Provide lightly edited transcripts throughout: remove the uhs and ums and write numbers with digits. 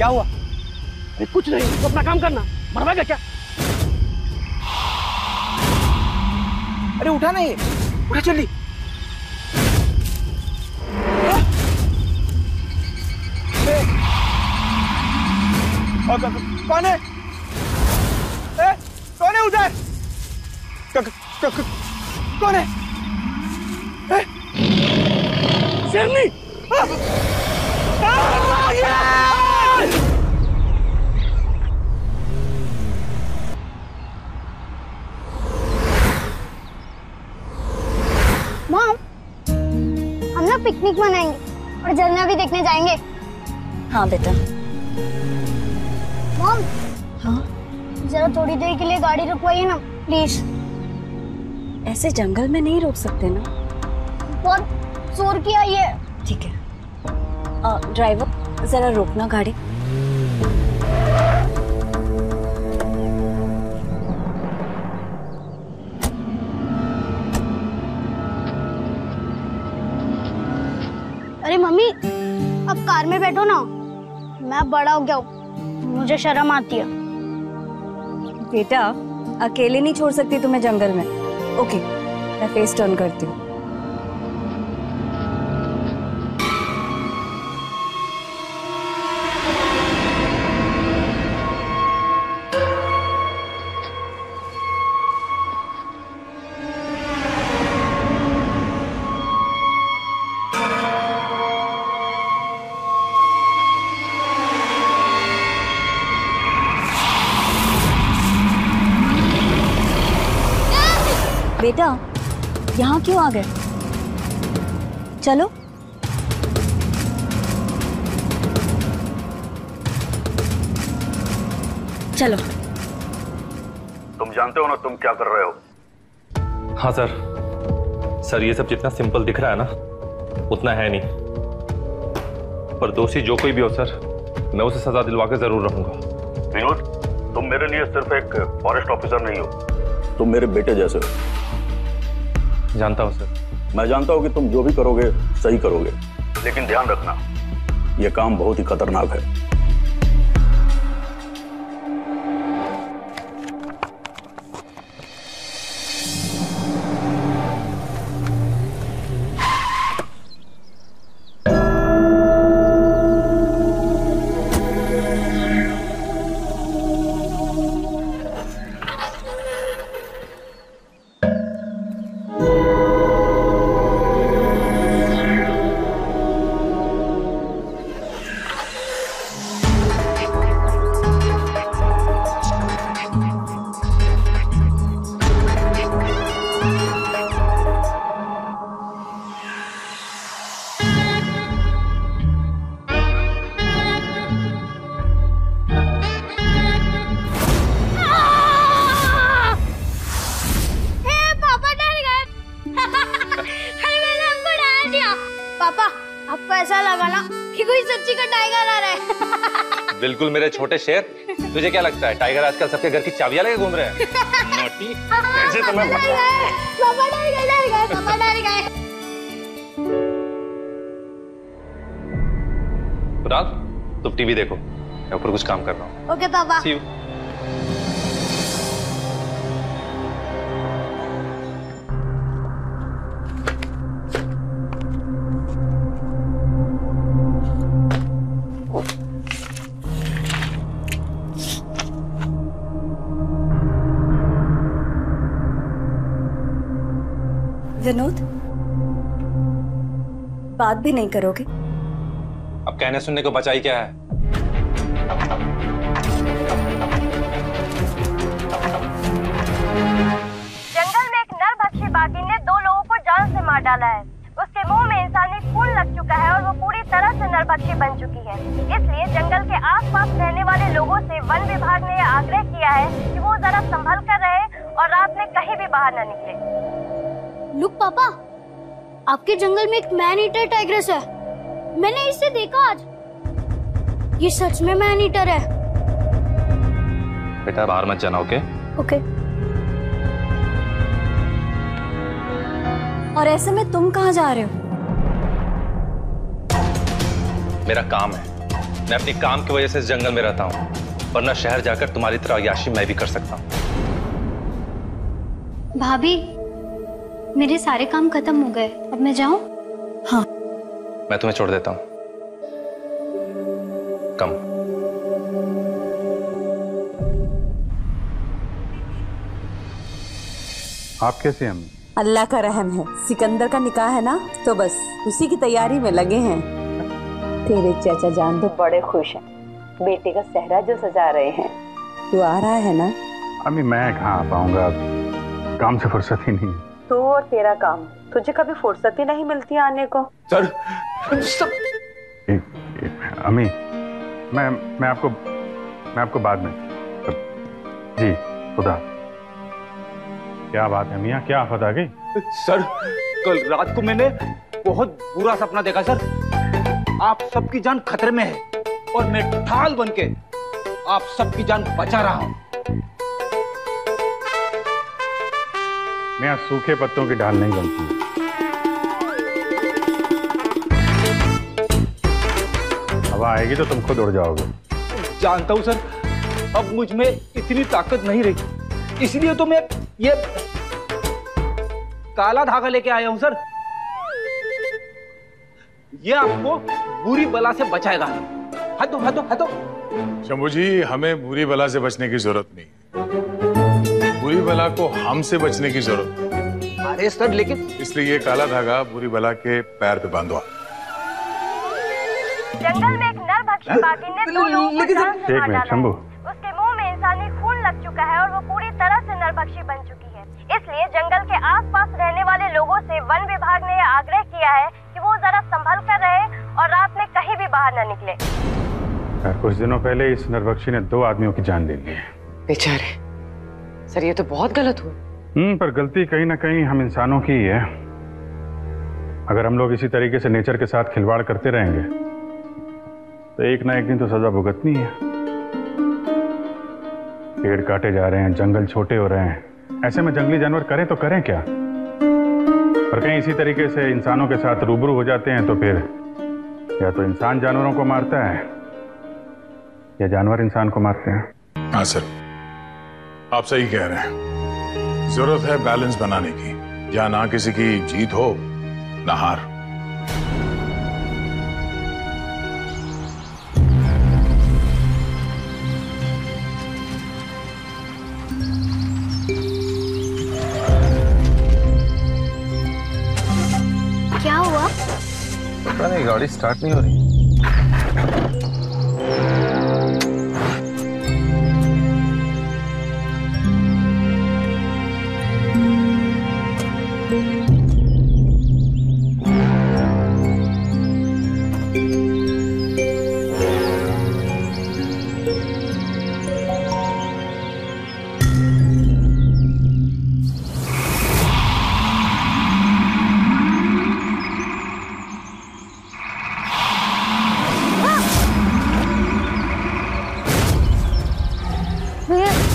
क्या हुआ? अरे कुछ नहीं, तो अपना काम करना। मरवाएगा क्या? अरे उठा नहीं, उठा जल्दी। कौन है? कौन है उधर? कौन है? शेरनी! मॉम, हम ना पिकनिक मनाएंगे और झरना भी देखने जाएंगे। हाँ बेटा। मॉम, हाँ जरा थोड़ी देर के लिए गाड़ी रुकवाइए ना प्लीज। ऐसे जंगल में नहीं रोक सकते ना। बहुत जोर की आई है। ठीक है, ड्राइवर जरा रोकना गाड़ी। अरे मम्मी, अब कार में बैठो ना। मैं बड़ा हो गया हूँ, मुझे शर्म आती है। बेटा अकेले नहीं छोड़ सकती तुम्हें जंगल में। ओके, मैं फेस टर्न करती हूँ। बेटा यहाँ क्यों आ गए? चलो। चलो। तुम जानते हो ना तुम क्या कर रहे हो? हाँ सर, ये सब जितना सिंपल दिख रहा है ना उतना है नहीं। पर दोषी जो कोई भी हो सर, मैं उसे सजा दिलवा के जरूर रहूंगा। विनोद, तुम मेरे लिए सिर्फ एक फॉरेस्ट ऑफिसर नहीं हो, तुम मेरे बेटे जैसे हो। जानता हूँ सर। मैं जानता हूँ कि तुम जो भी करोगे सही करोगे, लेकिन ध्यान रखना यह काम बहुत ही खतरनाक है। आपको ऐसा लगा ना कि कोई सच्ची का टाइगर आ रहा है। बिल्कुल मेरे छोटे शेर। तुझे क्या लगता है टाइगर आजकल सबके घर की चाबियां लेके घूम रहे हैं? नोटी। ऐसे तो मैं पापा डर गए, पापा डर गए। रात तुम टीवी देखो, मैं ऊपर कुछ काम कर रहा हूँ। ओके पापा। See you. विनोद, बात भी नहीं करोगे? अब कहने सुनने को बचा ही क्या है? जंगल में एक नरभक्षी बाघिन ने 2 लोगों को जान से मार डाला है। उसके मुंह में इंसानी खून लग चुका है और वो पूरी तरह से नरभक्षी बन चुकी है। इसलिए जंगल के आसपास रहने वाले लोगों से वन विभाग ने यह आग्रह किया है कि वो जरा संभल कर रहे और रात में कहीं भी बाहर न निकले। लुक पापा, आपके जंगल में एक मैन ईटर टाइग्रेस है। मैंने इसे देखा आज। ये सच में मैन ईटर है। बेटा बाहर मत जाना, ओके? ओके। और ऐसे में तुम कहाँ जा रहे हो? मेरा काम है, मैं अपनी काम की वजह से इस जंगल में रहता हूँ, वरना शहर जाकर तुम्हारी तरह अय्याशी मैं भी कर सकता हूँ। भाभी, मेरे सारे काम खत्म हो गए, अब मैं जाऊं? हाँ। मैं तुम्हें छोड़ देता हूँ। कम। आप कैसे हैं? अल्लाह का रहम है, सिकंदर का निकाह है ना, तो बस उसी की तैयारी में लगे हैं। तेरे चाचा जान तो बड़े खुश हैं, बेटे का सेहरा जो सजा रहे हैं। तू आ रहा है ना? अम्मी मैं कहाँ आ पाऊंगा, काम से फुर्सत ही नहीं। तू और तेरा काम, तुझे कभी फुर्सत ही नहीं मिलती आने को। सर अम्मी मैं आपको बाद में। जी खुदा। क्या बात है मियाँ, क्या आफत आ गई? सर, कल रात को मैंने बहुत बुरा सपना देखा सर। आप सबकी जान खतरे में है और मैं ढाल बनके आप सबकी जान बचा रहा हूँ। मैं सूखे पत्तों की ढाल नहीं बनती। हवा आएगी तो तुम खुद उड़ जाओगे। जानता हूँ सर, अब मुझ में इतनी ताकत नहीं रही, इसलिए तो मैं ये काला धागा लेके आया हूँ सर। ये आपको बुरी बला से बचाएगा। हटो हटो हटो। शंभू जी, हमें बुरी बला से बचने की जरूरत नहीं, बुरी बला को हमसे बचने की जरूरत है। अरे सर लेकिन, इसलिए ये काला धागा बुरी बला के पैर पे बांधो। जंगल में एक नरभक्षी बाघिन ने 2 लोगों को जान से मार डाला है। उसके मुंह में इंसानी खून लग चुका है और वो पूरी तरह से नरभक्षी बन चुकी है। इसलिए जंगल के आसपास रहने वाले लोगों से वन विभाग ने यह आग्रह किया है कि वो जरा संभल कर रहे और रात में कहीं भी बाहर न निकले। कुछ दिनों पहले इस नरभक्षी ने 2 आदमियों की जान ले ली है। बेचारे सर, ये तो बहुत गलत हुआ। पर गलती कहीं ना कहीं हम इंसानों की ही है। अगर हम लोग इसी तरीके से नेचर के साथ खिलवाड़ करते रहेंगे तो एक ना एक दिन तो सजा भुगतनी है। पेड़ काटे जा रहे हैं, जंगल छोटे हो रहे हैं, ऐसे में जंगली जानवर करें तो करें क्या? और कहीं इसी तरीके से इंसानों के साथ रूबरू हो जाते हैं तो फिर या तो इंसान जानवरों को मारता है या जानवर इंसान को मारते हैं। हाँ सर, आप सही कह रहे हैं। जरूरत है बैलेंस बनाने की, जहां ना किसी की जीत हो ना हार। क्या हुआ? पता नहीं, गाड़ी स्टार्ट नहीं हो रही।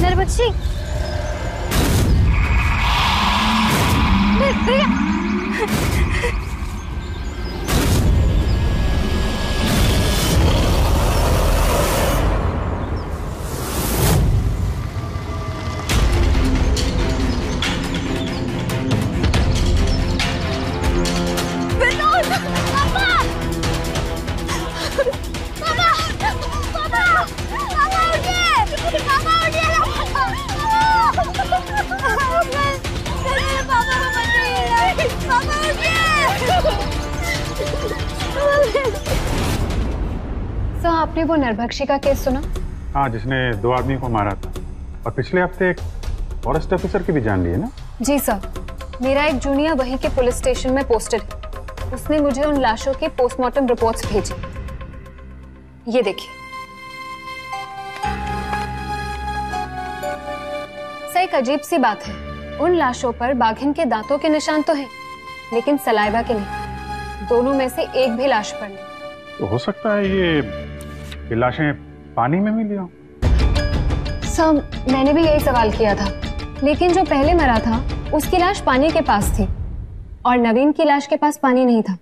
नरभक्षी, सर, आपने वो नरभक्षी का केस सुना? हाँ, जिसने 2 आदमी को मारा था और पिछले हफ्ते एक फॉरेस्ट ऑफिसर की भी जान ली है ना? जी सर, मेरा एक जूनियर वहीं के पुलिस स्टेशन में पोस्टेड है। उसने मुझे उन लाशों के पोस्टमार्टम रिपोर्ट्स भेजे। ये देखिए। सर, एक अजीब सी बात है, उन लाशों पर बाघिन के दांतों के निशान तो हैं, लेकिन सलाइवा के नहीं। दोनों में से एक भी लाश पर नहीं। तो हो सकता है ये लाशें पानी में मिली हो। सर, मैंने भी यही सवाल किया था, लेकिन जो पहले मरा था उसकी लाश पानी के पास थी और नवीन की लाश के पास पानी नहीं था।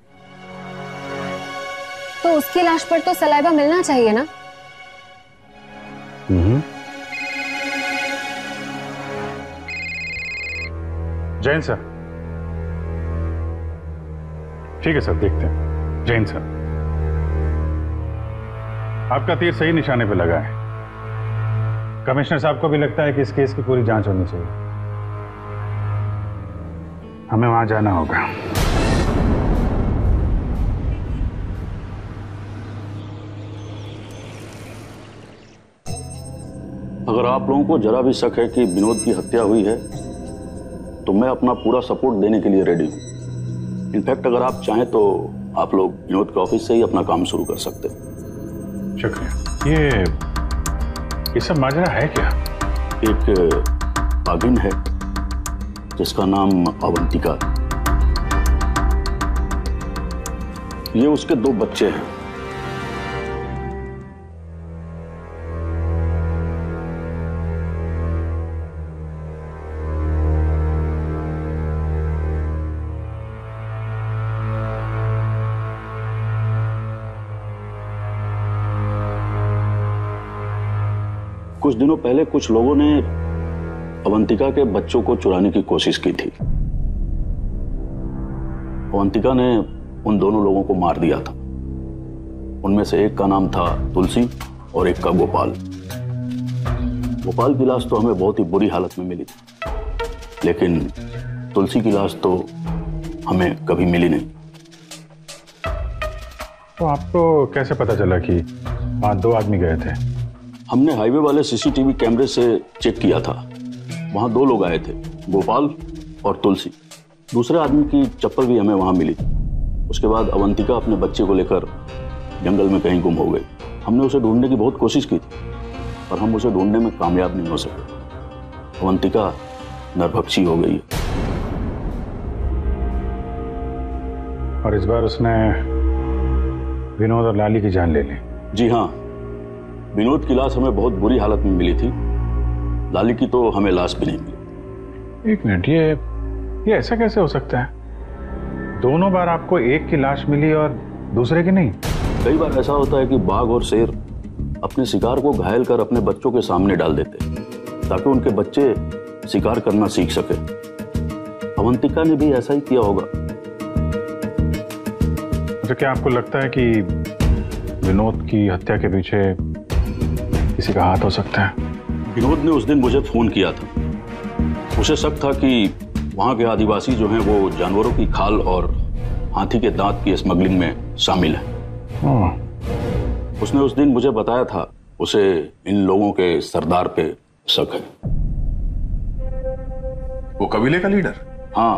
तो उसकी लाश पर तो सलाइवा मिलना चाहिए ना। जैन सर। ठीक है सर, देखते हैं। जैन सर, आपका तीर सही निशाने पे लगा है। कमिश्नर साहब को भी लगता है कि इस केस की पूरी जांच होनी चाहिए। हमें वहां जाना होगा। अगर आप लोगों को जरा भी शक है कि विनोद की हत्या हुई है तो मैं अपना पूरा सपोर्ट देने के लिए रेडी हूं। इनफैक्ट अगर आप चाहें तो आप लोग विनोद के ऑफिस से ही अपना काम शुरू कर सकते हैं। शुक्रिया। ये सब माजरा है क्या? एक बागिन है जिसका नाम अवंतिका। ये उसके 2 बच्चे हैं। कुछ दिनों पहले कुछ लोगों ने अवंतिका के बच्चों को चुराने की कोशिश की थी। अवंतिका ने उन दोनों लोगों को मार दिया था। उनमें से एक का नाम था तुलसी और एक का गोपाल। गोपाल की लाश तो हमें बहुत ही बुरी हालत में मिली थी, लेकिन तुलसी की लाश तो हमें कभी मिली नहीं। तो आपको कैसे पता चला कि वहां 2 आदमी गए थे? हमने हाईवे वाले सीसीटीवी कैमरे से चेक किया था। वहां 2 लोग आए थे, गोपाल और तुलसी। दूसरे आदमी की चप्पल भी हमें वहां मिली। उसके बाद अवंतिका अपने बच्चे को लेकर जंगल में कहीं गुम हो गई। हमने उसे ढूंढने की बहुत कोशिश की थी, पर हम उसे ढूंढने में कामयाब नहीं हो सके। अवंतिका नरभक्षी हो गई है। और इस बार उसने विनोद और लाली की जान ले ली। जी हाँ, विनोद की लाश हमें बहुत बुरी हालत में मिली थी। लाली की तो हमें लाश भी नहीं मिली। 1 मिनट, ये ऐसा कैसे हो सकता है? दोनों बार आपको एक की लाश मिली और दूसरे की नहीं? कई बार ऐसा होता है कि बाघ और शेर अपने शिकार को घायल कर अपने बच्चों के सामने डाल देते हैं ताकि उनके बच्चे शिकार करना सीख सके। अवंतिका ने भी ऐसा ही किया होगा। तो क्या आपको लगता है कि विनोद की हत्या के पीछे किसी का हाथ हो सकता है? विनोद ने उस दिन मुझे फोन किया था। उसे शक था कि वहां के आदिवासी जो हैं वो जानवरों की खाल और हाथी के दांत की स्मगलिंग में शामिल हैं। उसने उस दिन मुझे बताया था उसे इन लोगों के सरदार पे शक है। वो कबीले का लीडर? हाँ,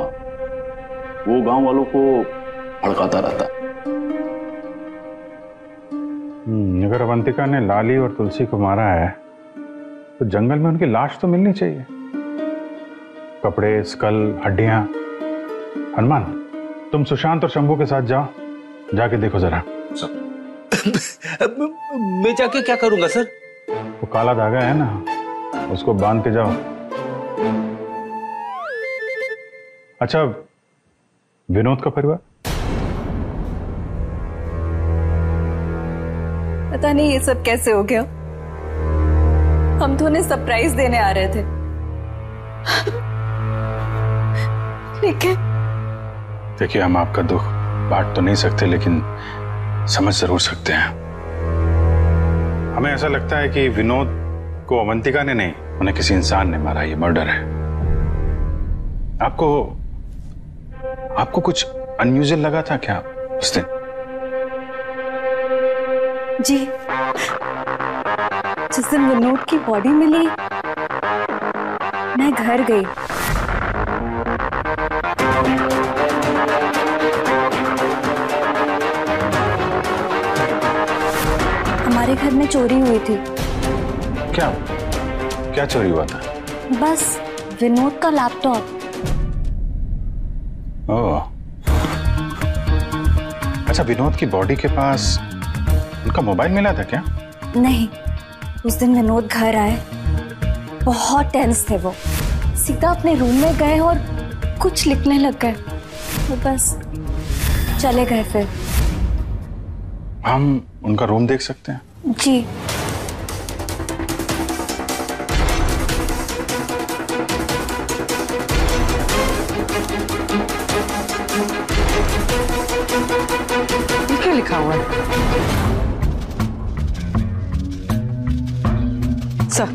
वो गांव वालों को भड़काता रहता है। अगर अवंतिका ने लाली और तुलसी को मारा है तो जंगल में उनकी लाश तो मिलनी चाहिए। कपड़े, स्कल, हड्डियां। हनुमान, तुम सुशांत और शंभू के साथ जाओ, जाके देखो जरा। मैं जाके क्या करूंगा सर? वो काला धागा है ना, उसको बांध के जाओ। अच्छा, विनोद का परिवार? पता नहीं ये सब कैसे हो गया। हम तो उन्हें सरप्राइज देने आ रहे थे। लेकिन देखिए, हम आपका दुख बांट तो नहीं सकते, लेकिन समझ जरूर सकते हैं। हमें ऐसा लगता है कि विनोद को अवंतिका ने नहीं, उन्हें किसी इंसान ने मारा। ये मर्डर है। आपको कुछ अनयूजुअल लगा था क्या उस दिन? जी, जिस दिन विनोद की बॉडी मिली मैं घर गई। हमारे घर में चोरी हुई थी। क्या चोरी हुआ था? बस विनोद का लैपटॉप। ओह, अच्छा, विनोद की बॉडी के पास उनका मोबाइल मिला था क्या? नहीं, उस दिन विनोद घर आए, बहुत टेंस थे। वो सीधा अपने रूम में गए और कुछ लिखने लग गए। वो बस चले गए। फिर हम उनका रूम देख सकते हैं? जी। ये क्या लिखा हुआ है? सर,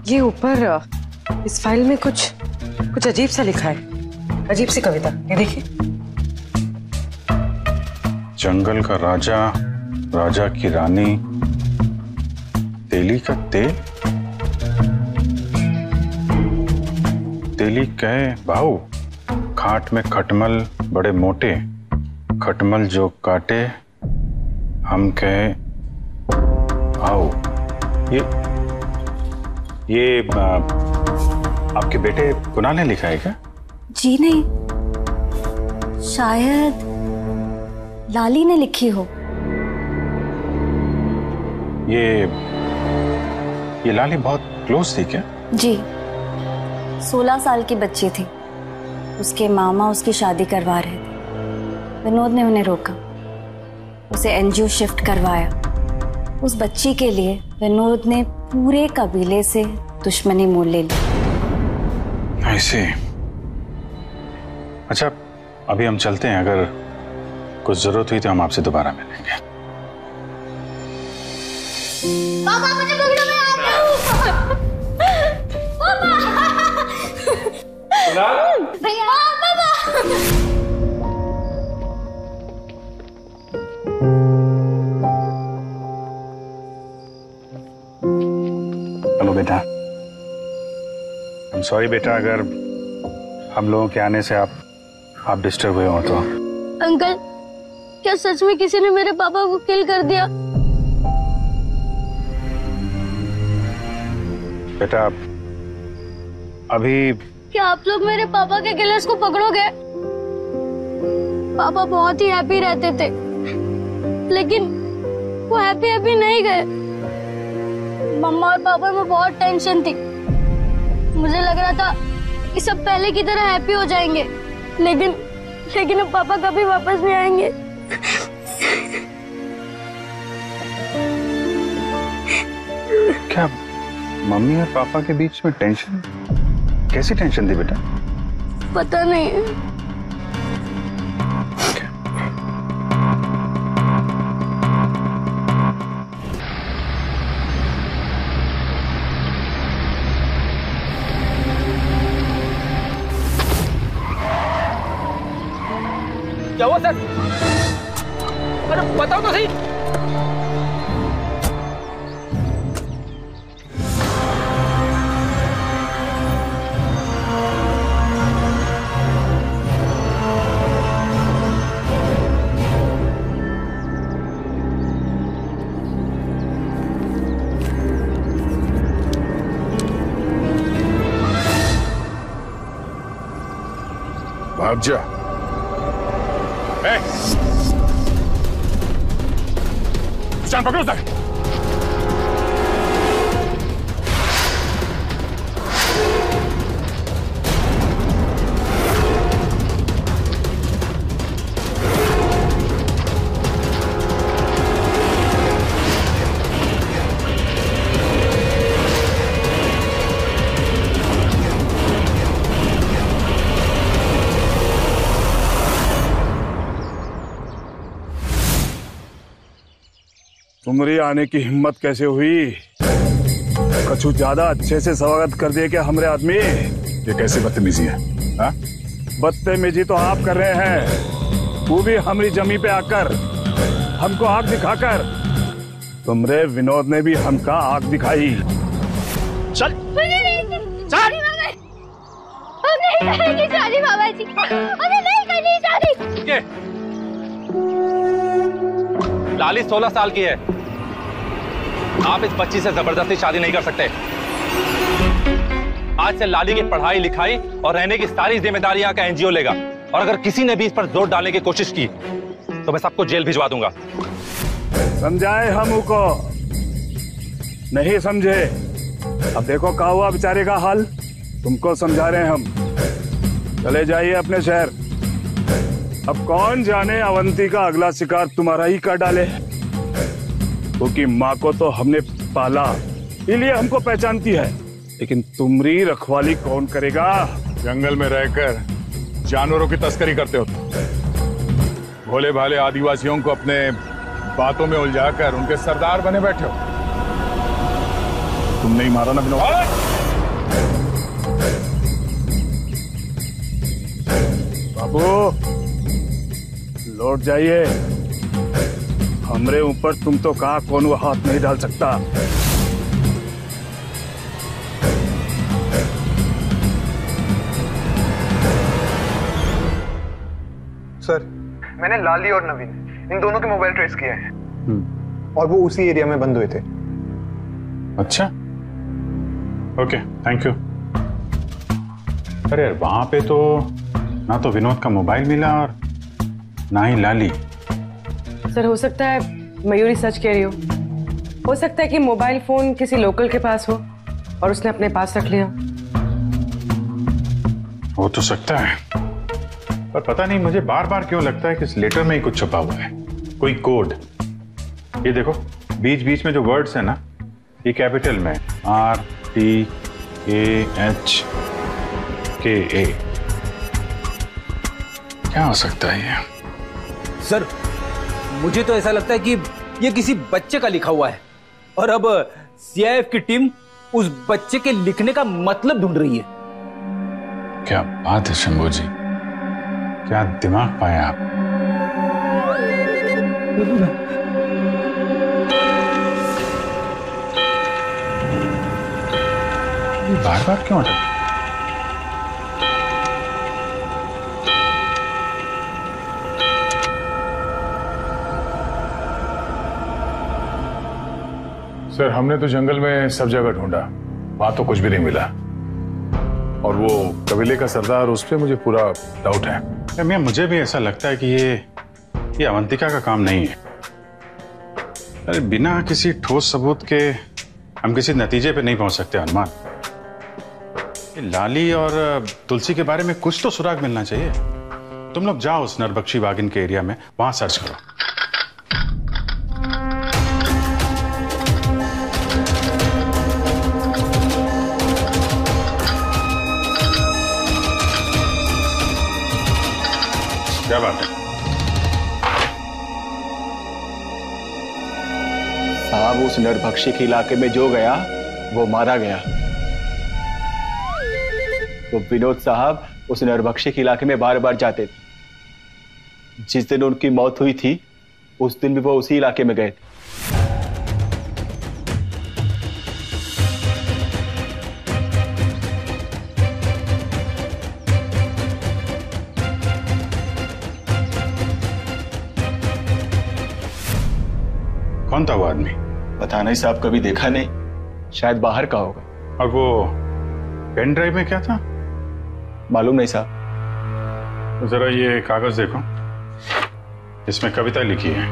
ये ऊपर इस फाइल में कुछ अजीब सा लिखा है, अजीब सी कविता। ये देखिए। जंगल का राजा, राजा की रानी, तेली का तेल, तेली कहे भाऊ, खाट में खटमल बड़े मोटे, खटमल जो काटे हम कहे आओ। ये आपके बेटे कुणाल ने लिखा है क्या? जी नहीं, शायद लाली ने लिखी हो। ये लाली बहुत क्लोज थी क्या? जी, 16 साल की बच्ची थी। उसके मामा उसकी शादी करवा रहे थे। विनोद ने उन्हें रोका, उसे एनजीओ शिफ्ट करवाया। उस बच्ची के लिए विनोद ने पूरे कबीले से दुश्मनी मोल ले ली। ऐसे? अच्छा, अभी हम चलते हैं, अगर कुछ जरूरत हुई तो हम आपसे दोबारा मिलेंगे। पापा मुझे पकड़ो, मैं आ रहा हूं। पापा भैया, पापा। हेलो बेटा। I'm sorry बेटा, अगर हम लोगों के आने से आप डिस्टर्ब हुए हो तो। अंकल, क्या सच में किसी ने मेरे पापा को किल कर दिया? बेटा अभी क्या आप लोग मेरे पापा के किलर्स को पकड़ोगे? पापा बहुत ही हैप्पी रहते थे, लेकिन वो हैप्पी नहीं गए। मम्मा और पापा में बहुत टेंशन थी। मुझे लग रहा था कि सब पहले की तरह हैप्पी हो जाएंगे, लेकिन अब पापा कभी वापस नहीं आएंगे। क्या मम्मी और पापा के बीच में टेंशन? कैसी टेंशन थी बेटा? पता नहीं। क्या हुआ सर? अरे बताओ तो सही। भाग जा। चांद पकड़ो तक। तुम्हारी आने की हिम्मत कैसे हुई? कछु ज्यादा अच्छे से स्वागत कर दिए क्या हमरे आदमी? ये कैसे बदतमीजी है? हाँ? बदतमीजी तो आप कर रहे हैं, वो भी हमारी जमी पे आकर, हमको आंख दिखाकर। तुमरे विनोद ने भी हमका आंख दिखाई। चल नहीं करेंगे शादी बाबा जी, हमें नहीं करनी शादी। लाली 16 साल की है, आप इस बच्ची से जबरदस्ती शादी नहीं कर सकते। आज से लाली की पढ़ाई लिखाई और रहने की सारी जिम्मेदारियां का एनजीओ लेगा, और अगर किसी ने भी इस पर जोर डालने की कोशिश की तो मैं सबको जेल भिजवा दूंगा। समझाए हम उनको, नहीं समझे। अब देखो क्या हुआ बेचारे का हाल, तुमको समझा रहे हैं हम। चले जाइए अपने शहर। अब कौन जाने अवंती का अगला शिकार तुम्हारा ही कर डाले। क्योंकि माँ को तो हमने पाला, इसलिए हमको पहचानती है, लेकिन तुम्हारी रखवाली कौन करेगा? जंगल में रहकर जानवरों की तस्करी करते हो। भोले भाले आदिवासियों को अपने बातों में उलझाकर उनके सरदार बने बैठे हो। तुमने ही मारा ना विनोद। बाबू लौट जाइए, हमरे ऊपर तुम तो कहा कौन वो हाथ नहीं डाल सकता। सर, मैंने लाली और नवीन इन दोनों के मोबाइल ट्रेस किए हैं और वो उसी एरिया में बंद हुए थे। अच्छा, ओके, थैंक यू। अरे यार, वहां पे तो ना तो विनोद का मोबाइल मिला और ना ही लाली। सर, हो सकता है मयूरी सच कह रही हो सकता है कि मोबाइल फोन किसी लोकल के पास हो और उसने अपने पास रख लिया। हो तो सकता है, पर पता नहीं मुझे बार बार क्यों लगता है कि इस लेटर में ही कुछ छुपा हुआ है, कोई कोड। ये देखो, बीच बीच में जो वर्ड्स है ना, ये कैपिटल में RTAHKA। क्या हो सकता है ये? सर, मुझे तो ऐसा लगता है कि ये किसी बच्चे का लिखा हुआ है और अब सीआईएफ की टीम उस बच्चे के लिखने का मतलब ढूंढ रही है। क्या बात है शंभू जी, क्या दिमाग पाए आप। बार बार क्यों अटक? सर, हमने तो जंगल में सब जगह ढूंढा, वहां तो कुछ भी नहीं मिला। और वो कबीले का सरदार, उस पर मुझे पूरा डाउट है। मियां, मुझे भी ऐसा लगता है कि ये अवंतिका का काम नहीं है। अरे बिना किसी ठोस सबूत के हम किसी नतीजे पे नहीं पहुंच सकते हनुमान। लाली और तुलसी के बारे में कुछ तो सुराग मिलना चाहिए। तुम लोग जाओ उस नरबख्शी बागिन के एरिया में, वहां सर्च करो। क्या बात है साहब? उस नरभक्षी के इलाके में जो गया वो मारा गया। तो विनोद साहब उस नरभक्षी के इलाके में बार बार जाते थे। जिस दिन उनकी मौत हुई थी उस दिन भी वो उसी इलाके में गए थे। कौन था वो आदमी? पता नहीं साहब, कभी देखा नहीं, शायद बाहर का होगा। और वो पेन ड्राइव में क्या था? मालूम नहीं साहब। तो जरा ये कागज देखो, इसमें कविता लिखी है।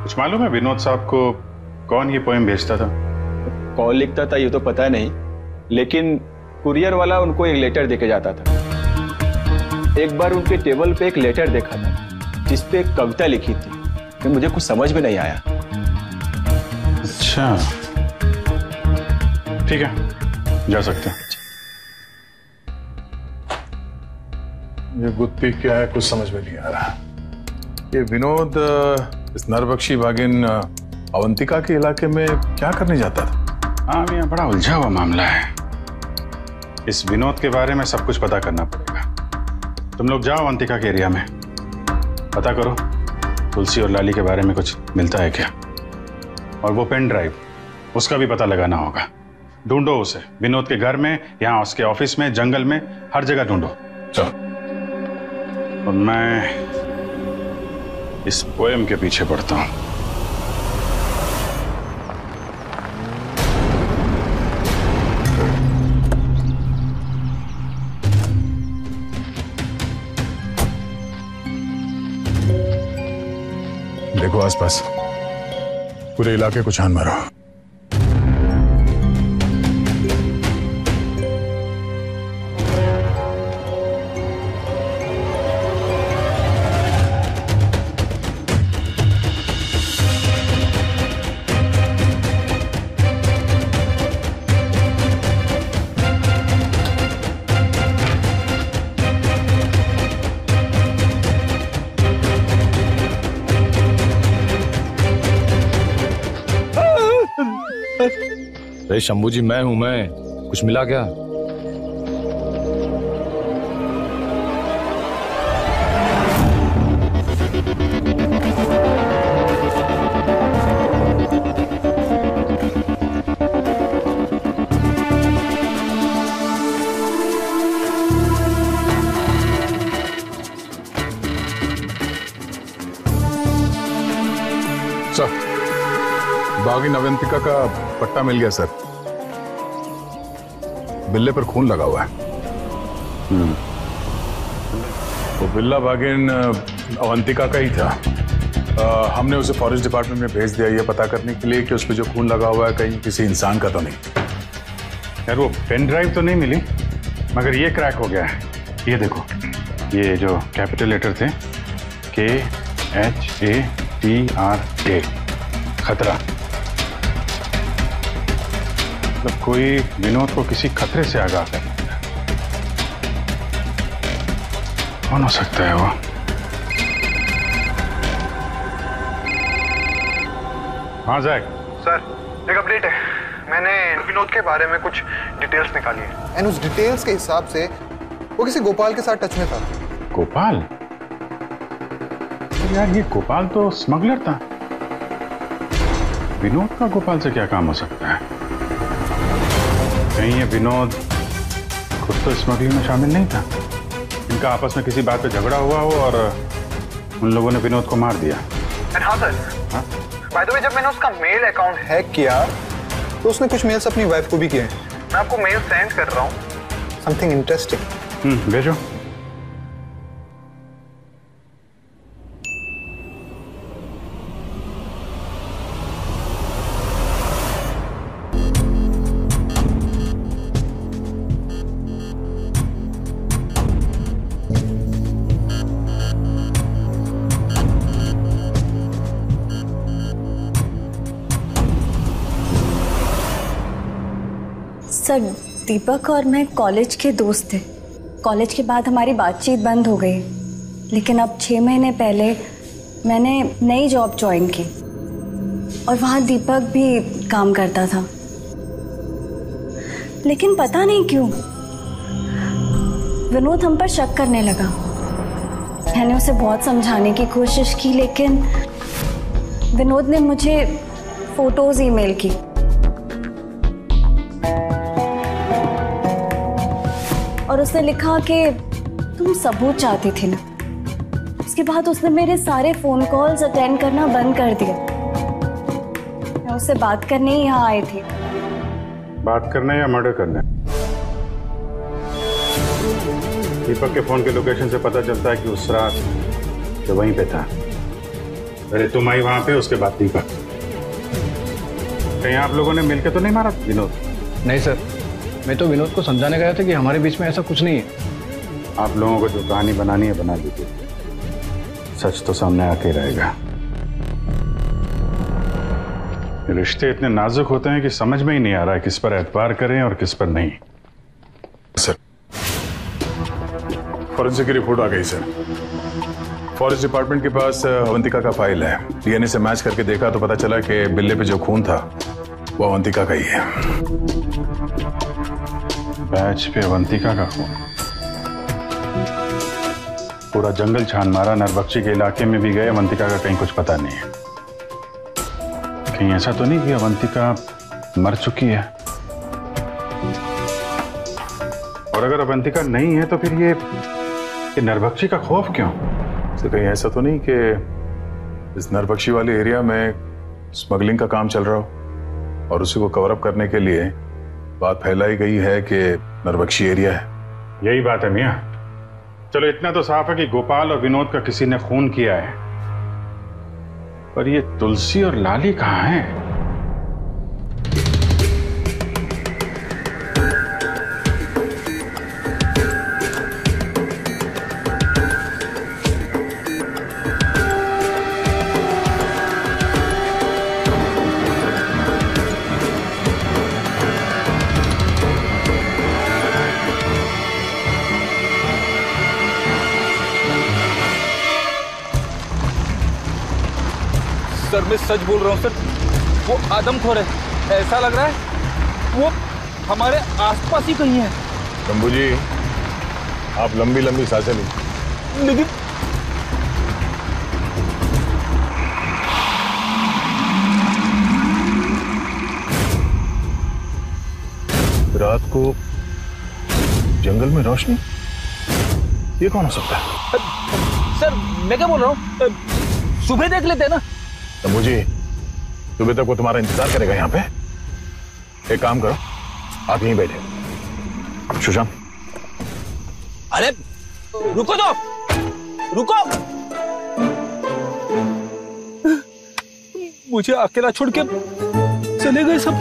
कुछ मालूम है विनोद साहब को कौन ये पोएम भेजता था? कौन लिखता था ये तो पता नहीं, लेकिन कुरियर वाला उनको एक लेटर देके जाता था। एक बार उनके टेबल पे एक लेटर देखा था जिसपे एक कविता लिखी थी, तो मुझे कुछ समझ में नहीं आया। अच्छा, ठीक है, जा सकते हैं। ये गुत्ती क्या है, कुछ समझ में नहीं आ रहा। ये विनोद इस नरबख्शी बागिन अवंतिका के इलाके में क्या करने जाता था? हाँ मियां, बड़ा उलझा हुआ मामला है। इस विनोद के बारे में सब कुछ पता करना पड़ेगा। तुम लोग जाओ अवंतिका के एरिया में, पता करो तुलसी और लाली के बारे में कुछ मिलता है क्या। और वो पेन ड्राइव, उसका भी पता लगाना होगा। ढूंढो उसे, विनोद के घर में, यहाँ उसके ऑफिस में, जंगल में, हर जगह ढूंढो। चलो। और मैं इस पोएम के पीछे पड़ता हूँ। देखो आसपास, पूरे इलाके को छान मारो। अरे शंभू जी, मैं हूं। मैं कुछ मिला क्या? बागिन अवंतिका का पट्टा मिल गया सर। बिल्ले पर खून लगा हुआ है। वो बिल्ला बागिन अवंतिका का ही था। हमने उसे फॉरेस्ट डिपार्टमेंट में भेज दिया ये पता करने के लिए कि उस पर जो खून लगा हुआ है कहीं किसी इंसान का तो नहीं। यार वो पेन ड्राइव तो नहीं मिली, मगर ये क्रैक हो गया है। ये देखो, ये जो कैपिटल लेटर थे KHATRA, खतरा। मतलब कोई विनोद को किसी खतरे से आगाह कर। कौन हो सकता है वो? हाँ जैक। सर एक अपडेट है। मैंने विनोद के बारे में कुछ डिटेल्स निकाली है एंड उस डिटेल्स के हिसाब से वो किसी गोपाल के साथ टच में था। गोपाल? यार ये गोपाल तो स्मगलर था। विनोद का गोपाल से क्या काम हो सकता है? कहीं ये विनोद खुद तो स्मगलिंग में शामिल नहीं था। इनका आपस में किसी बात पे झगड़ा हुआ हो और उन लोगों ने विनोद को मार दिया। हाँ सर, बाय द वे जब मैंने उसका मेल अकाउंट हैक किया तो उसने कुछ मेल्स अपनी वाइफ को भी किए। मैं आपको मेल सेंड कर रहा हूँ, समथिंग इंटरेस्टिंग। भेजो। सर, दीपक और मैं कॉलेज के दोस्त थे। कॉलेज के बाद हमारी बातचीत बंद हो गई, लेकिन अब 6 महीने पहले मैंने नई जॉब ज्वाइन की और वहाँ दीपक भी काम करता था। लेकिन पता नहीं क्यों विनोद हम पर शक करने लगा। मैंने उसे बहुत समझाने की कोशिश की, लेकिन विनोद ने मुझे फोटोज ईमेल की। और उसने लिखा कि तुम सबूत चाहती थी ना। उसके बाद उसने मेरे सारे फोन कॉल्स अटेंड करना बंद कर दिया। मैं उससे बात करने ही यहाँ आई थी। बात करने या मर्डर करने? दीपक के फोन के लोकेशन से पता चलता है कि उस रात जो वहीं पे था। पहले तुम आई वहां पे, उसके बाद दीपक। कहीं आप लोगों ने मिलकर तो नहीं मारा विनोद? नहीं सर, मैं तो विनोद को समझाने गया था कि हमारे बीच में ऐसा कुछ नहीं है। आप लोगों को जो कहानी बनानी है बना लीजिए, सच तो सामने आके रहेगा। रिश्ते इतने नाजुक होते हैं कि समझ में ही नहीं आ रहा है किस पर एतबार करें और किस पर नहीं। सर, फॉरेंसिक की रिपोर्ट आ गई सर। फॉरेस्ट डिपार्टमेंट के पास अवंतिका का फाइल है। डीएनए से मैच करके देखा तो पता चला कि बिल्ले पे जो खून था वो अवंतिका का ही है। बैच पे अवंतिका का खून? पूरा जंगल छान मारा, नरबख्शी के इलाके में भी गए, अवंतिका का कहीं कुछ पता नहीं है। कहीं ऐसा तो नहीं कि अवंतिका मर चुकी है? और अगर अवंतिका नहीं है तो फिर ये नरबख्शी का खौफ क्यों? तो कहीं ऐसा तो नहीं कि इस नरबख्शी वाले एरिया में स्मगलिंग का काम चल रहा हो और उसी को कवर अप करने के लिए बात फैलाई गई है कि नरबख्शी एरिया है। यही बात है मियां। चलो इतना तो साफ है कि गोपाल और विनोद का किसी ने खून किया है, पर ये तुलसी और लाली कहाँ हैं? सर मैं सच बोल रहा हूँ सर, वो आदमखोर है। ऐसा लग रहा है वो हमारे आसपास ही कहीं है। शंभू जी, आप लंबी लंबी सांसें लीजिए। लेकिन रात को जंगल में रोशनी, ये कौन हो सकता है? सर मैं क्या बोल रहा हूँ, सुबह देख लेते हैं ना। शंभू जी, सुबह तक वो तुम्हारा इंतजार करेगा यहाँ पे। एक काम करो, आप यहीं बैठे। सुशांत, अरे रुको तो, रुको। मुझे अकेला छोड़ के चले गए सब।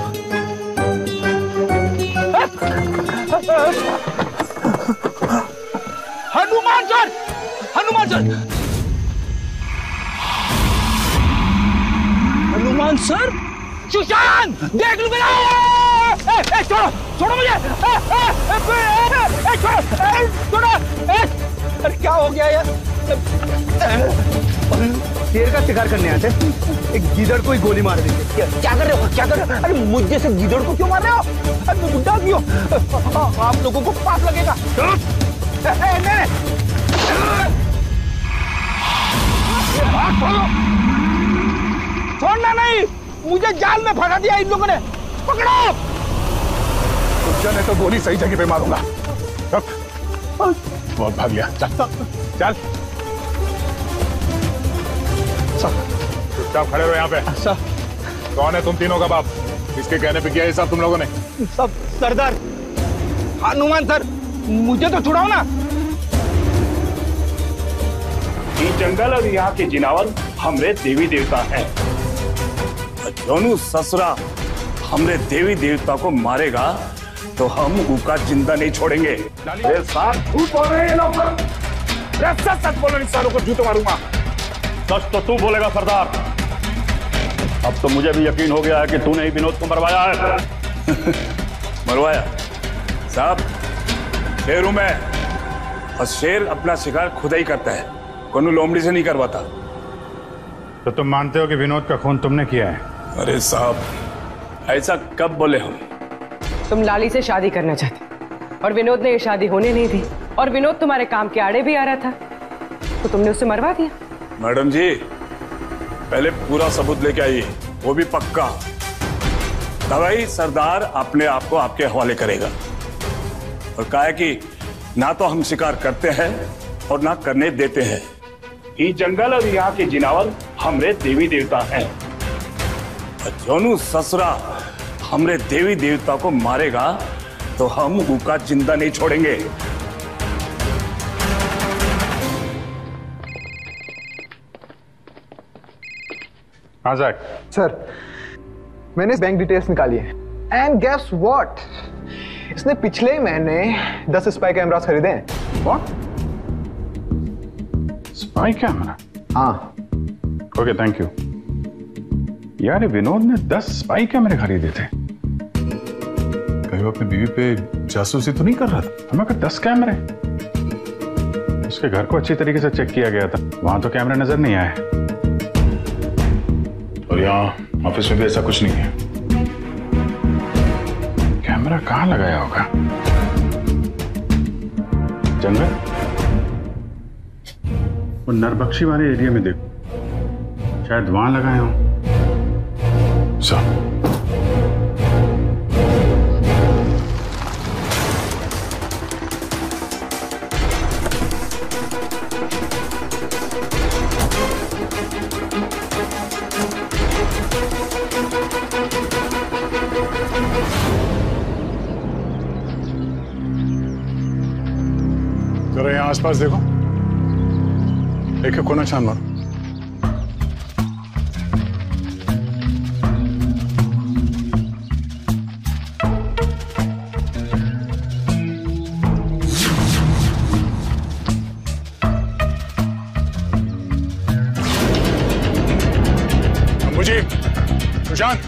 Hanuman sir, Hanuman sir, Hanuman sir, Sushant देख लो मेरा। छोड़ो छोड़ो मुझे, छोड़ो। अरे क्या हो गया यार? शेर का शिकार करने आते, एक गीदड़ को ही गोली मार दी। क्या कर रहे हो, क्या कर रहे हो? अरे मुझ जैसे गीदड़ को क्यों मार रहे हो? अरे बुढ़ा क्यों? आप लोगों को पाप लगेगा। छोड़ना नहीं, मुझे जाल में फंसा दिया इन लोगों ने। पकड़ो। कुछ ने तो गोली सही जगह पे मारूंगा। बहुत भाग लिया। चल चल, चुपचाप खड़े रहो यहाँ पे। कौन है तुम तीनों का बाप? किसके कहने पे किया ये सब तुम लोगों ने? सब सरदार हनुमान सर, मुझे तो छुड़ाओ ना। ये जंगल और यहाँ के जिनावर हमरे देवी देवता हैं। दोनों ससुरा हमरे देवी देवता को मारेगा तो हम उनका जिंदा नहीं छोड़ेंगे। साथ झूठ बोल रहे हैं लोग। सच बोलो, इंसानों को जूते मारूंगा। सच तो तू बोलेगा सरदार। अब तो मुझे भी यकीन हो गया है कि तूने ही विनोद को मरवाया है। मरवाया साहब? शेर हूं मैं, और शेर अपना शिकार खुद ही करता है, कोनो लोमड़ी से नहीं करवाता। तो तुम मानते हो कि विनोद का खून तुमने किया है? अरे साहब, ऐसा कब बोले हम? तुम लाली से शादी करना चाहते और विनोद ने ये शादी होने नहीं दी, और विनोद तुम्हारे काम के आड़े भी आ रहा था, तो तुमने उसे मरवा दिया। मैडम जी, पहले पूरा सबूत लेके आइए, वो भी पक्का। तभी सरदार अपने आप को आपके हवाले करेगा। और कहा है कि ना तो हम शिकार करते हैं और ना करने देते हैं। ये जंगल और यहाँ के जिनावर हमरे देवी देवता हैं। जोनू ससुरा हमरे देवी देवता को मारेगा तो हम उनका जिंदा नहीं छोड़ेंगे। हाँ जैक। सर, मैंने बैंक डिटेल्स निकाली है, एंड गेस व्हाट, इसने पिछले महीने 10 स्पाई कैमरास खरीदे हैं। व्हाट? Spy camera? हाँ। Okay, thank you. यार, विनोद ने 10 स्पाई कैमरे खरीदे थे। कहीं वो अपनी बीवी पे जासूसी तो नहीं कर रहा था? हमें कहा 10 कैमरे। उसके घर को अच्छी तरीके से चेक किया गया था, वहां तो कैमरे नजर नहीं आए। और यहाँ ऑफिस में भी ऐसा कुछ नहीं है। कैमरा कहाँ लगाया होगा? जंगल? वो नरबख्शी वाले एरिया में देखो, शायद वहां लगाए हों। जरा यहाँ आसपास देखो, एक कोना छान मारो। मुझे सुशांत,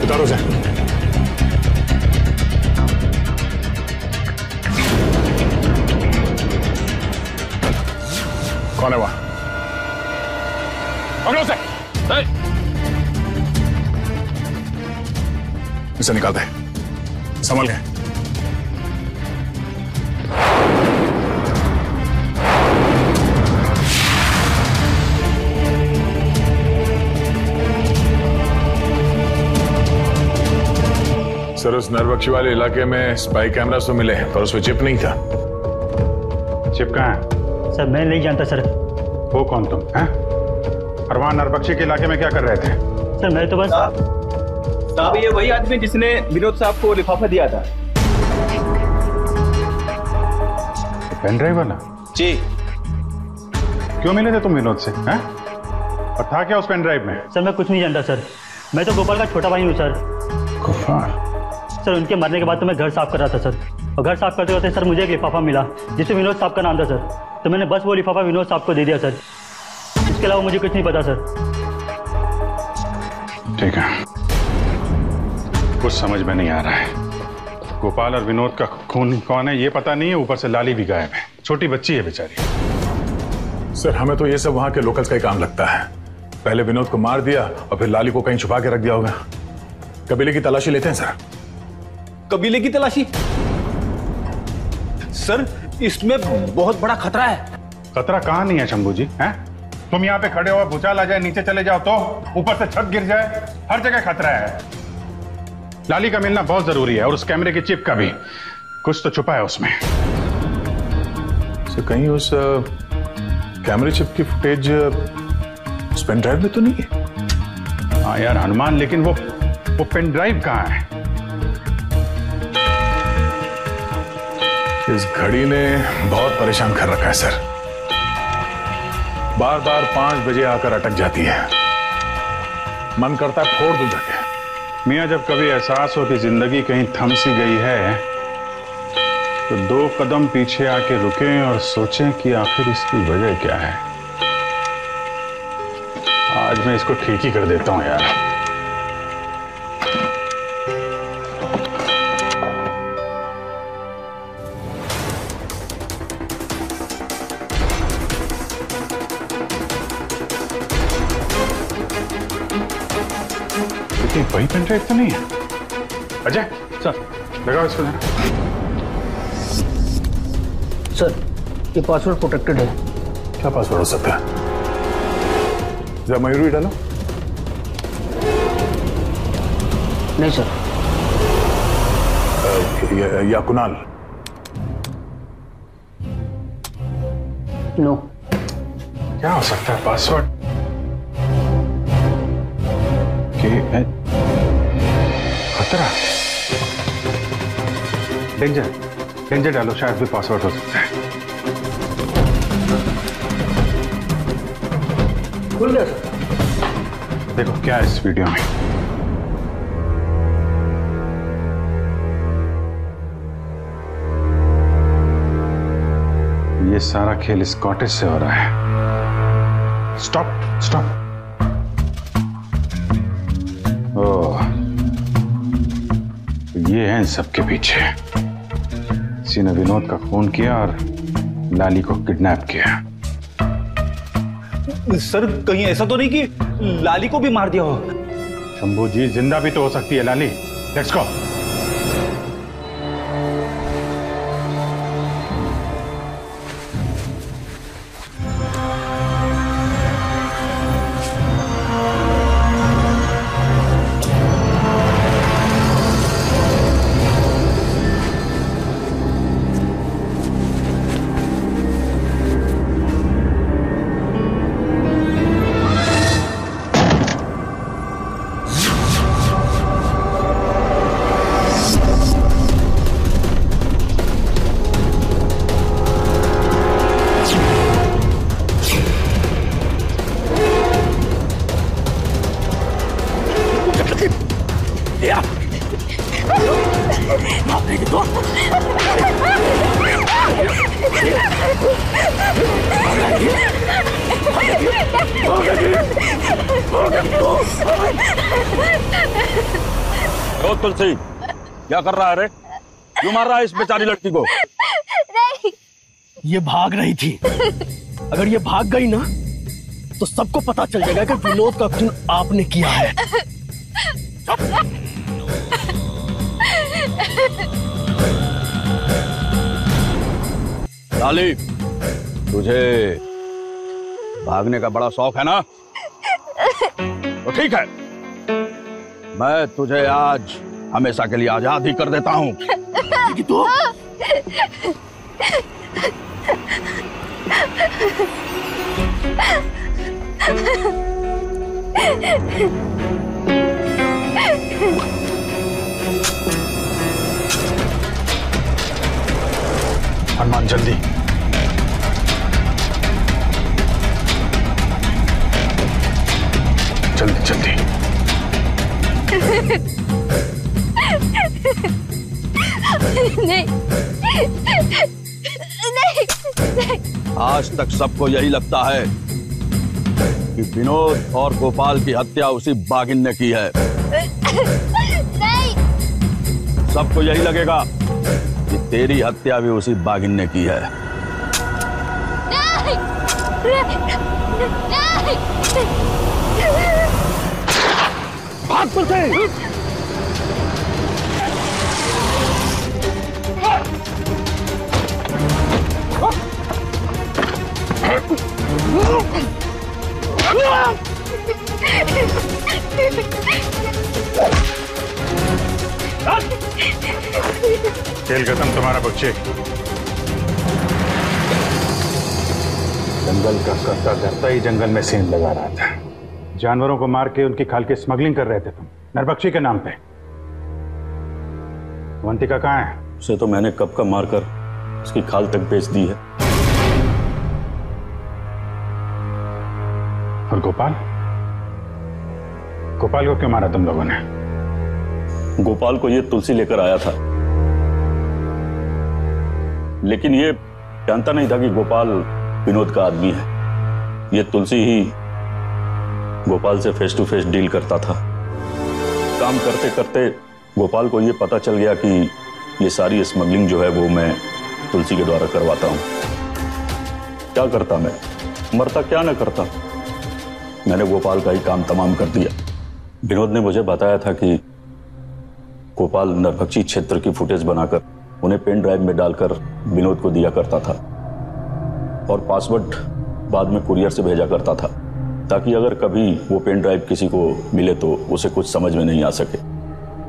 उतारो जाए। कौन है वहां? पकड़ो उसे। इसे निकाल दे, संभल गए। सर, उस नरबख्शी वाले इलाके में स्पाई कैमरास तो मिले पर उसमें चिप नहीं था। चिप कहाँ है? सर मैं नहीं जानता सर। वो कौन तुम हैं? और वहां नरबख्शी के इलाके में क्या कर रहे थे? सर मैं तो बस साहब ये वही आदमी जिसने विनोद साहब को लिफाफा दिया था। पेन ड्राइव वाला? जी। क्यों मिले थे तुम विनोद से? हैं? और था क्या उस पेन ड्राइव में? सर मैं कुछ नहीं जानता सर। मैं तो गोपाल का छोटा भाई हूँ सर। गोपाल? सर उनके मरने के बाद तो मैं घर साफ कर रहा था सर, और घर साफ करते करते सर मुझे एक लिफाफा मिला जिसमें विनोद साहब का नाम था सर, तो मैंने बस वो लिफाफा विनोद साहब को दे दिया सर। इसके अलावा मुझे कुछ नहीं पता सर। ठीक है, कुछ समझ में नहीं आ रहा है। गोपाल और विनोद का खून कौन है ये पता नहीं है, ऊपर से लाली भी गायब है, छोटी बच्ची है बेचारी। सर हमें तो ये सब वहां के लोकल्स का ही काम लगता है। पहले विनोद को मार दिया और फिर लाली को कहीं छुपा के रख दिया होगा। कबीले की तलाशी लेते हैं सर। कबीले की तलाशी? सर इसमें बहुत बड़ा खतरा है। खतरा कहाँ नहीं है शंभू जी? हैं? तुम यहाँ पे खड़े हो, भूचाल आ जाए, नीचे चले जाओ तो ऊपर से छत गिर जाए, हर जगह खतरा है। लाली का मिलना बहुत जरूरी है और उस कैमरे की चिप का भी। कुछ तो छुपा है उसमें। सर कहीं उस कैमरे चिप की फुटेज उस पेन ड्राइव में तो नहीं है? हाँ यार हनुमान, लेकिन वो पेन ड्राइव कहाँ है? इस घड़ी ने बहुत परेशान कर रखा है सर। बार बार 5 बजे आकर अटक जाती है। मन करता है फोड़ दूं जाके। मियाँ जब कभी एहसास हो कि जिंदगी कहीं थम सी गई है तो 2 कदम पीछे आके रुकें और सोचें कि आखिर इसकी वजह क्या है। आज मैं इसको ठीक ही कर देता हूं यार। लेकिन वही पेन ड्राइव तो नहीं है। अजय सर लगाओ इसको जरा। सर ये पासवर्ड प्रोटेक्टेड है। क्या पासवर्ड हो सकता है? जरा मयूरी डालो। नहीं सर। या कुणाल? नो। क्या हो सकता है पासवर्ड? खतरा, डेंजर डालो, शायद भी पासवर्ड हो सकता है। खुल गया सर। देखो क्या है इस वीडियो में। ये सारा खेल इस कॉटेज से हो रहा है। स्टॉप। ओह, ये है इन सबके पीछे। किसी ने विनोद का खून किया और लाली को किडनैप किया। सर कहीं ऐसा तो नहीं कि लाली को भी मार दिया हो? शंभू जी जिंदा भी तो हो सकती है लाली। Let's go. तुलसी क्या कर रहा है रे? क्यों मार रहा है इस बेचारी लड़की को? नहीं। ये भाग रही थी। अगर ये भाग गई ना तो सबको पता चल जाएगा कि विनोद का खून आपने किया है। लाली, तुझे भागने का बड़ा शौक है ना? तो ठीक है, मैं तुझे आज हमेशा के लिए आजाद ही कर देता हूँ। तू हनुमान जल्दी। जल्दी जल्दी। नहीं, नहीं, नहीं। आज तक सबको यही लगता है कि विनोद और गोपाल की हत्या उसी बागिन ने की है। नहीं। सबको यही लगेगा कि तेरी हत्या भी उसी बागिन ने की है। नहीं, नहीं, भाग तुलसी। खेल खत्म तुम्हारा बच्चे। जंगल का करता करता ही जंगल में सेंध लगा रहा था। जानवरों को मार के उनकी खाल की स्मगलिंग कर रहे थे तुम, नरबख्शी के नाम पे। अवंतिका कहाँ है? उसे तो मैंने कब का मारकर उसकी खाल तक बेच दी है। और गोपाल? गोपाल को क्यों मारा तुम लोगों ने? गोपाल को ये तुलसी लेकर आया था, लेकिन ये जानता नहीं था कि गोपाल विनोद का आदमी है। ये तुलसी ही गोपाल से फेस टू फेस डील करता था। काम करते करते गोपाल को ये पता चल गया कि ये सारी स्मगलिंग जो है वो मैं तुलसी के द्वारा करवाता हूँ। क्या करता मैं, मरता क्या ना करता। मैंने गोपाल का ही काम तमाम कर दिया। विनोद ने मुझे बताया था कि गोपाल नरभक्षी क्षेत्र की फुटेज बनाकर उन्हें पेन ड्राइव में डालकर विनोद को दिया करता था और पासवर्ड बाद में कुरियर से भेजा करता था, ताकि अगर कभी वो पेन ड्राइव किसी को मिले तो उसे कुछ समझ में नहीं आ सके।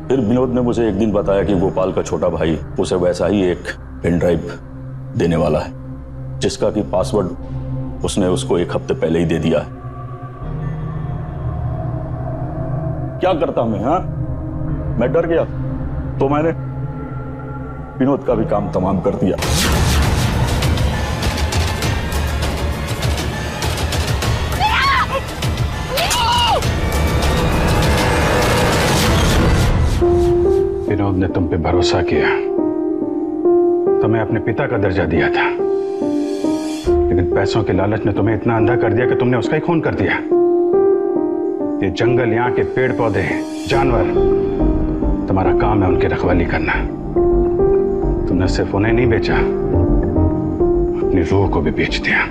फिर विनोद ने मुझे एक दिन बताया कि गोपाल का छोटा भाई उसे वैसा ही एक पेन ड्राइव देने वाला है, जिसका कि पासवर्ड उसने उसको एक हफ्ते पहले ही दे दिया है। क्या करता मैं? हाँ, मैं डर गया तो मैंने विनोद का भी काम तमाम कर दिया। विनोद ने तुम पे भरोसा किया, तुम्हें अपने पिता का दर्जा दिया था, लेकिन पैसों के लालच ने तुम्हें इतना अंधा कर दिया कि तुमने उसका ही खून कर दिया। ये जंगल, यहाँ के पेड़ पौधे, जानवर, तुम्हारा काम है उनकी रखवाली करना। तुमने सिर्फ उन्हें नहीं बेचा, अपनी रूह को भी बेच दिया।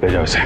ले जाओ उसे।